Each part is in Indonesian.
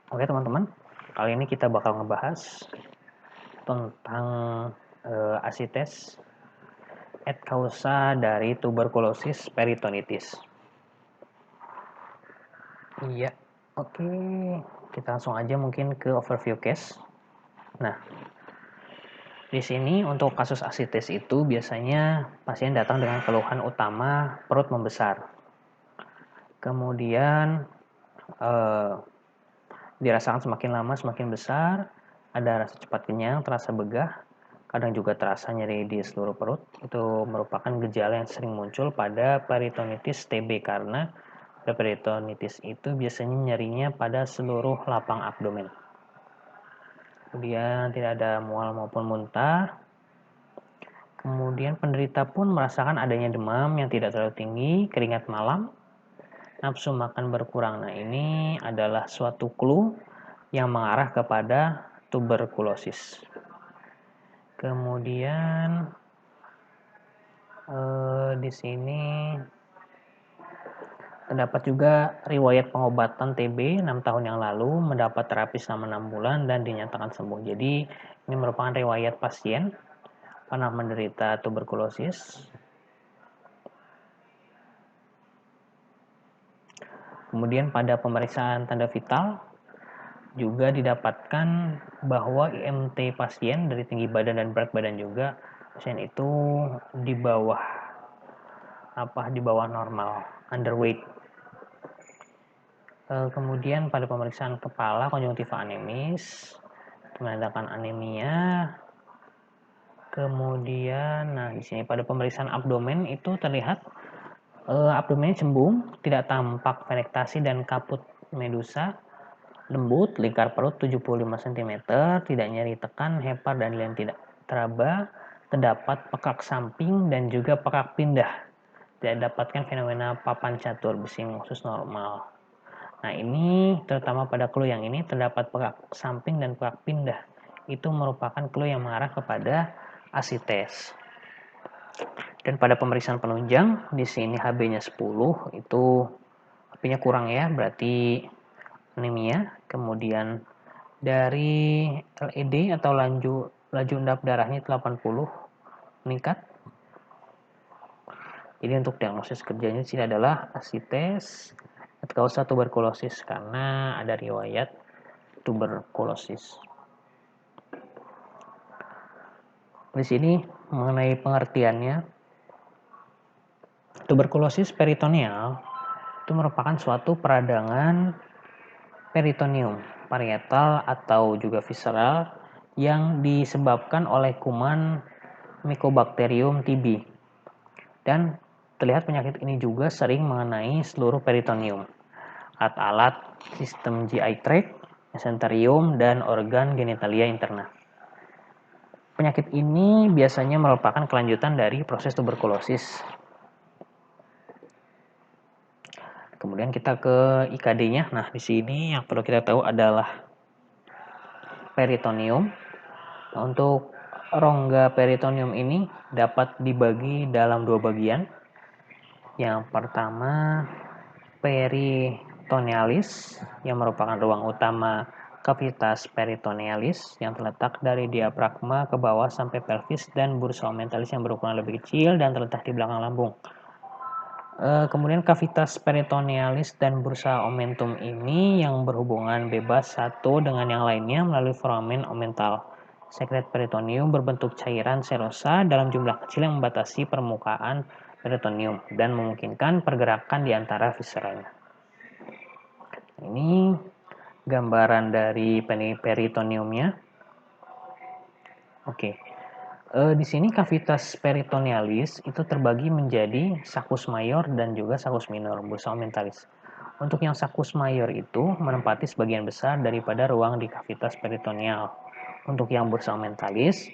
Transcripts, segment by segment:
Oke teman-teman, kali ini kita bakal ngebahas tentang asites et causa dari tuberkulosis peritonitis. Iya, oke, kita langsung aja mungkin ke overview case. Nah, di sini untuk kasus asites itu biasanya pasien datang dengan keluhan utama perut membesar. Kemudian dirasakan semakin lama semakin besar, ada rasa cepat kenyang, terasa begah, kadang juga terasa nyeri di seluruh perut. Itu merupakan gejala yang sering muncul pada peritonitis TB karena peritonitis itu biasanya nyerinya pada seluruh lapang abdomen. Kemudian tidak ada mual maupun muntah. Kemudian penderita pun merasakan adanya demam yang tidak terlalu tinggi, keringat malam, nafsu makan berkurang. Nah, ini adalah suatu clue yang mengarah kepada tuberkulosis. Kemudian di sini terdapat juga riwayat pengobatan TB 6 tahun yang lalu, mendapat terapi selama 6 bulan dan dinyatakan sembuh. Jadi ini merupakan riwayat pasien pernah menderita tuberkulosis. Kemudian pada pemeriksaan tanda vital juga didapatkan bahwa IMT pasien dari tinggi badan dan berat badan juga pasien itu di bawah normal, underweight. Kemudian pada pemeriksaan kepala konjungtiva anemis menandakan anemia. Kemudian, nah di sini pada pemeriksaan abdomen itu terlihat abdomennya cembung, tidak tampak venektasi dan kaput medusa, lembut, lingkar perut 75 cm, tidak nyeri tekan, hepar dan lain tidak teraba, terdapat pekak samping dan juga pekak pindah. Tidak dapatkan fenomena papan catur bising khusus normal. Nah, ini terutama pada clue yang ini terdapat pekak samping dan pekak pindah. Itu merupakan clue yang mengarah kepada asites. Dan pada pemeriksaan penunjang, di sini HB-nya 10, itu HB-nya kurang ya, berarti anemia. Kemudian dari LED atau laju endap darahnya 80 meningkat. Jadi untuk diagnosis kerjanya sini adalah asites et causa tuberkulosis karena ada riwayat tuberkulosis. Di sini mengenai pengertiannya, tuberkulosis peritoneal itu merupakan suatu peradangan peritoneum parietal atau juga visceral yang disebabkan oleh kuman Mycobacterium TB. Dan terlihat penyakit ini juga sering mengenai seluruh peritoneum, alat-alat sistem GI tract, mesenterium, dan organ genitalia interna. Penyakit ini biasanya merupakan kelanjutan dari proses tuberkulosis. Kemudian kita ke IKD-nya. Nah, di sini yang perlu kita tahu adalah peritoneum. Untuk rongga peritoneum ini dapat dibagi dalam dua bagian. Yang pertama, peritonealis, yang merupakan ruang utama cavitas peritonealis yang terletak dari diafragma ke bawah sampai pelvis, dan bursa omentalis yang berukuran lebih kecil dan terletak di belakang lambung. Kemudian cavitas peritonealis dan bursa omentum ini yang berhubungan bebas satu dengan yang lainnya melalui foramen omental. Sekret peritoneum berbentuk cairan serosa dalam jumlah kecil yang membatasi permukaan peritoneum dan memungkinkan pergerakan di antara visceranya. Ini gambaran dari peritoneumnya. Oke. Di sini cavitas peritonealis itu terbagi menjadi saccus mayor dan juga saccus minor, bursa omentalis. Untuk yang saccus mayor itu menempati sebagian besar daripada ruang di cavitas peritoneal. Untuk yang bursa omentalis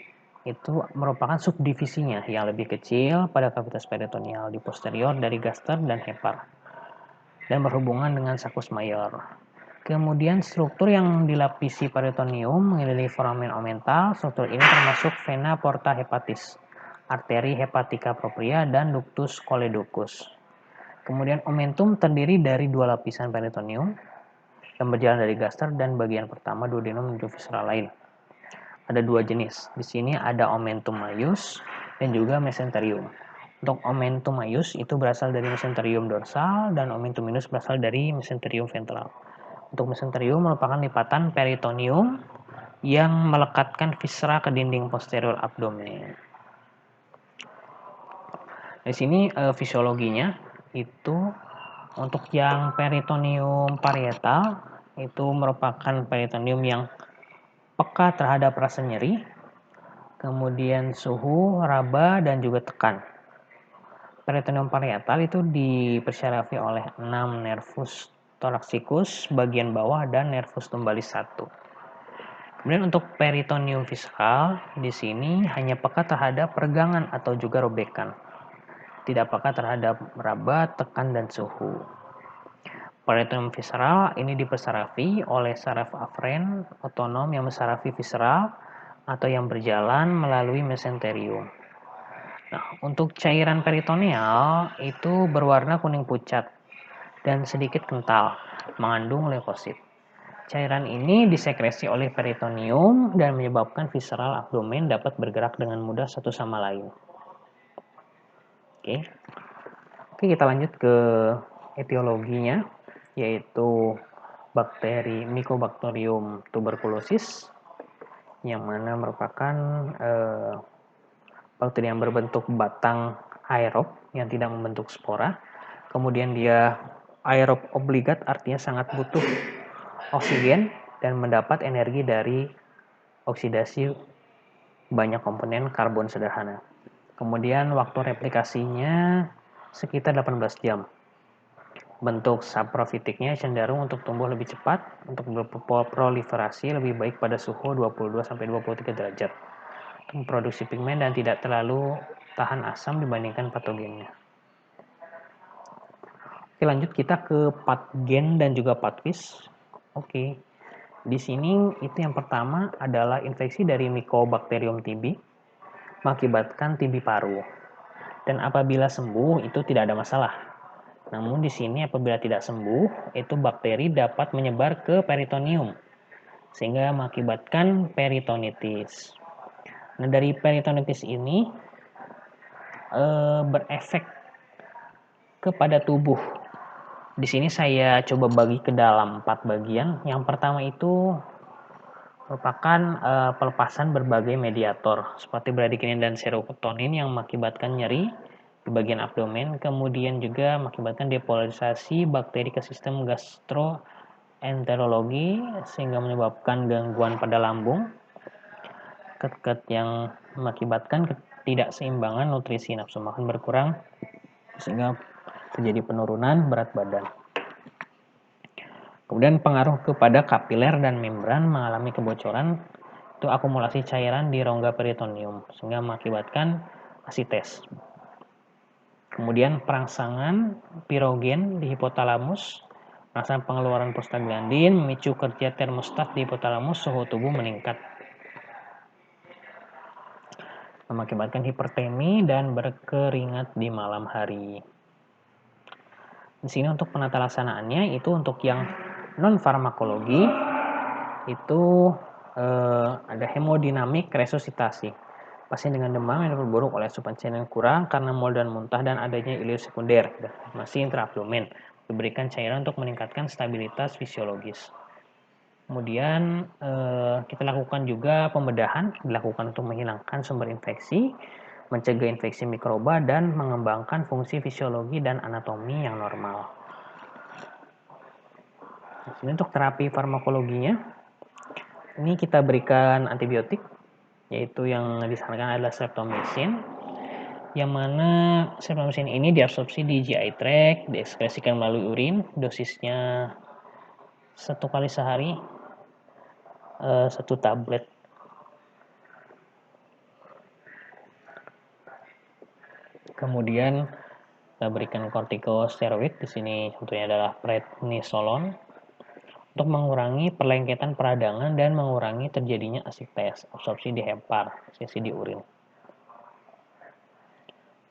itu merupakan subdivisinya yang lebih kecil pada cavitas peritoneal di posterior dari gaster dan hepar dan berhubungan dengan saccus mayor. Kemudian struktur yang dilapisi peritoneum mengelilingi foramen omental. Struktur ini termasuk vena porta hepatis, arteri hepatica propria, dan ductus choledochus. Kemudian omentum terdiri dari dua lapisan peritoneum. yang berjalan dari gaster dan bagian pertama duodenum menuju visceral lain. Ada dua jenis. Di sini ada omentum maius dan juga mesenterium. Untuk omentum maius itu berasal dari mesenterium dorsal dan omentum minus berasal dari mesenterium ventral. Untuk mesenterium merupakan lipatan peritoneum yang melekatkan viscera ke dinding posterior abdomen. Di sini fisiologinya itu untuk yang peritoneum parietal itu merupakan peritoneum yang peka terhadap rasa nyeri, kemudian suhu, raba, dan juga tekan. Peritoneum parietal itu dipersyarafi oleh 6 nervus thoraxicus bagian bawah dan nervus lumbalis 1. Kemudian untuk peritoneum visceral di sini hanya peka terhadap peregangan atau juga robekan. Tidak peka terhadap raba, tekan, dan suhu. Peritoneum visceral ini dipersarafi oleh saraf aferen otonom yang mensarafi visceral atau yang berjalan melalui mesenterium. Nah, untuk cairan peritoneal itu berwarna kuning pucat dan sedikit kental, mengandung leukosit. Cairan ini disekresi oleh peritoneum dan menyebabkan visceral abdomen dapat bergerak dengan mudah satu sama lain. Oke, kita lanjut ke etiologinya, yaitu bakteri Mycobacterium tuberculosis, yang mana merupakan bakteri yang berbentuk batang aerob yang tidak membentuk spora. Kemudian dia aerob obligat, artinya sangat butuh oksigen dan mendapat energi dari oksidasi banyak komponen karbon sederhana. Kemudian waktu replikasinya sekitar 18 jam. Bentuk saprofitiknya cenderung untuk tumbuh lebih cepat, untuk berproliferasi lebih baik pada suhu 22-23 derajat. Memproduksi pigmen dan tidak terlalu tahan asam dibandingkan patogennya. Oke, lanjut kita ke patgen dan juga patvis. Oke. Di sini itu yang pertama adalah infeksi dari Mycobacterium TB mengakibatkan TB paru. Dan apabila sembuh itu tidak ada masalah. Namun di sini apabila tidak sembuh, itu bakteri dapat menyebar ke peritoneum sehingga mengakibatkan peritonitis. Nah, dari peritonitis ini berefek kepada tubuh. Di sini saya coba bagi ke dalam 4 bagian. Yang pertama itu merupakan pelepasan berbagai mediator seperti bradikinin dan serotonin yang mengakibatkan nyeri di bagian abdomen, kemudian juga mengakibatkan depolarisasi bakteri ke sistem gastroenterologi sehingga menyebabkan gangguan pada lambung, yang mengakibatkan ketidakseimbangan nutrisi, nafsu makan berkurang sehingga terjadi penurunan berat badan. Kemudian pengaruh kepada kapiler dan membran mengalami kebocoran, itu akumulasi cairan di rongga peritoneum sehingga mengakibatkan asites. Kemudian perangsangan pirogen di hipotalamus, perangsangan pengeluaran prostaglandin memicu kerja termostat di hipotalamus, suhu tubuh meningkat, mengakibatkan hipertemi dan berkeringat di malam hari. Di sini untuk penata laksanaannya itu untuk yang non farmakologi itu ada hemodinamik resusitasi. Pasien dengan demam yang diperburuk oleh asupan cairan kurang karena mual dan muntah dan adanya ileus sekunder, masih intraabdomen, diberikan cairan untuk meningkatkan stabilitas fisiologis. Kemudian kita lakukan juga pembedahan, dilakukan untuk menghilangkan sumber infeksi, mencegah infeksi mikroba, dan mengembangkan fungsi fisiologi dan anatomi yang normal. Ini untuk terapi farmakologinya, ini kita berikan antibiotik, yaitu yang disarankan adalah streptomycin, yang mana streptomycin ini diabsorpsi di GI tract, diekskresikan melalui urin, dosisnya 1 kali sehari, 1 tablet. Kemudian kita berikan kortikosteroid, di sini contohnya adalah prednisolon, untuk mengurangi perlengketan peradangan dan mengurangi terjadinya asites, absorpsi di hepar, sesi di urin.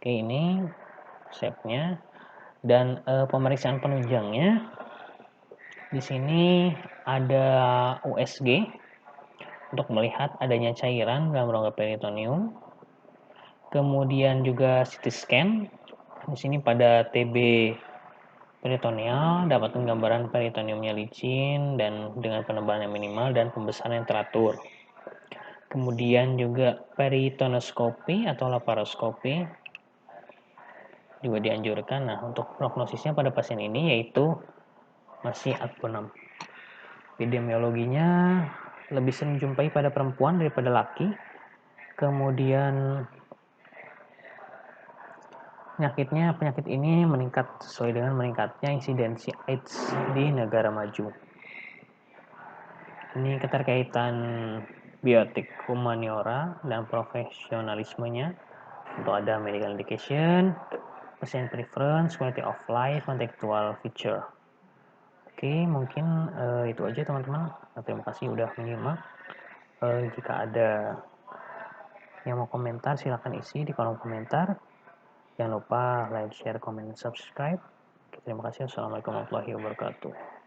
Oke, ini resepnya. Dan pemeriksaan penunjangnya Di sini ada USG untuk melihat adanya cairan dalam rongga peritoneum. Kemudian juga CT scan. Di sini pada TB peritoneal dapat gambaran peritoneumnya licin dan dengan penebalan yang minimal dan pembesaran yang teratur. Kemudian juga peritonoskopi atau laparoskopi juga dianjurkan. Nah, untuk prognosisnya pada pasien ini yaitu masih akuenam. Epidemiologinya lebih sering jumpai pada perempuan daripada laki. Kemudian penyakit ini meningkat sesuai dengan meningkatnya insidensi AIDS di negara maju. Ini keterkaitan biotik humaniora dan profesionalismenya. Untuk ada medical indication, patient preference, quality of life, contextual feature. Oke, mungkin itu aja teman-teman. Terima kasih udah menyimak. Jika ada yang mau komentar, silahkan isi di kolom komentar. Jangan lupa like, share, comment, subscribe. Oke, terima kasih. Assalamualaikum warahmatullahi wabarakatuh.